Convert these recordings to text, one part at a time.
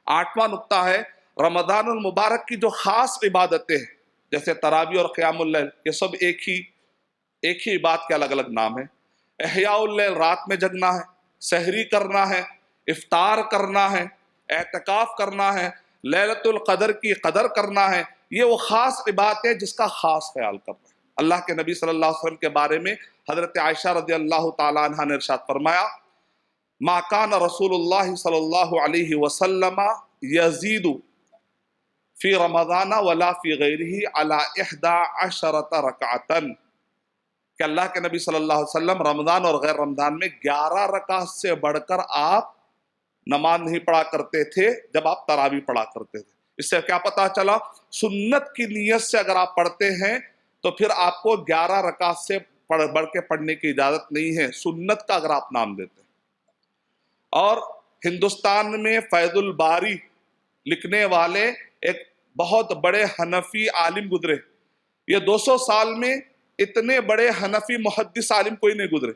8واں نقطہ ہے رمضان المبارک کی جو خاص عبادتیں ہیں جیسے تراویح اور قیام اللیل، یہ سب ایک ہی عبادت کے الگ الگ نام ہیں۔ احیاء اللیل، رات میں جگنا ہے، سحری کرنا ہے، افطار کرنا ہے، اعتکاف کرنا ہے، لیلۃ القدر کی قدر کرنا ہے، یہ وہ خاص عبادت ہے جس کا خاص خیال کرنا ہے۔ اللہ کے نبی صلی اللہ علیہ وسلم کے بارے میں حضرت عائشہ رضی اللہ تعالی عنہ نے ارشاد فرمایا ما کان رسول اللہ صلی اللہ علیہ وسلم یزید فی رمضان ولا فی غیرہ علی 11 رکعتا، کہ اللہ کے نبی صلی اللہ علیہ وسلم رمضان اور غیر رمضان میں 11 رکعت سے بڑھ کر آپ نماز نہیں پڑھا کرتے تھے جب آپ تراویح پڑھا کرتے تھے۔ اس سے کیا پتا چلا؟ سنت کی نیت سے اگر آپ پڑھتے ہیں تو پھر آپ کو 11 رکعت سے بڑھ کے پڑھنے کی اجازت نہیں ہے، سنت کا اگر آپ نام دیتے ہیں۔ اور ہندوستان میں فیض الباری لکھنے والے ایک بہت بڑے حنفی عالم گزرے، یہ 200 سال میں اتنے بڑے حنفی محدث عالم کوئی نہیں گزرے۔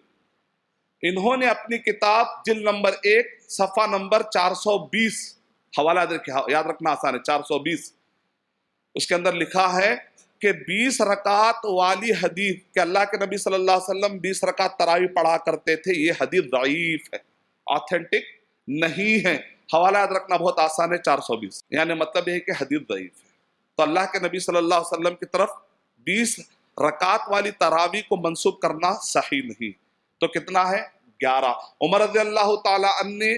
انہوں نے اپنی کتاب جلد نمبر 1 صفحہ نمبر 420، حوالہ یاد رکھنا آسان ہے 420، اس کے اندر لکھا ہے کہ 20 رکعت والی حدیث کہ اللہ کے نبی صلی اللہ علیہ وسلم 20 رکعت تراویح پڑھا کرتے تھے، یہ حدیث ضعیف ہے، آتھینٹک نہیں ہے۔ حوالہ یاد رکھنا بہت آسان ہے 420، یعنی مطلب یہ ہے کہ حدیث ضعیف ہے۔ تو اللہ کے نبی صلی اللہ علیہ وسلم کی طرف 20 رکعت والی تراویح کو منسوب کرنا صحیح نہیں۔ تو کتنا ہے؟ 11۔ عمر رضی اللہ تعالی عنہ نے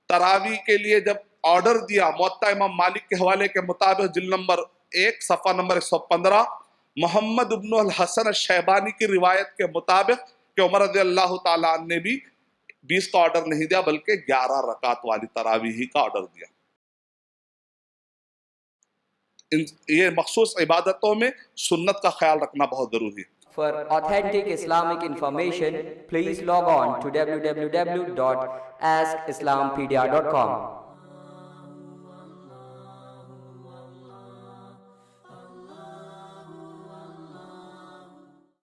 تراویح کے لیے جب آرڈر دیا موطا امام مالک کے حوالے کے مطابق جلد نمبر 1 صفحہ نمبر 115، محمد ابن الحسن الشیبانی کی روایت کے مطابق کہ عمر رضی اللہ تعالی عنہ نے بھی 20 کا آرڈر نہیں دیا بلکہ 11 رکعت والی تراویح کا آرڈر دیا۔ یہ مخصوص عبادتوں میں سنت کا خیال رکھنا بہت ضروری ہے۔ For authentic Islamic information, please log on to www.askislampedia.com.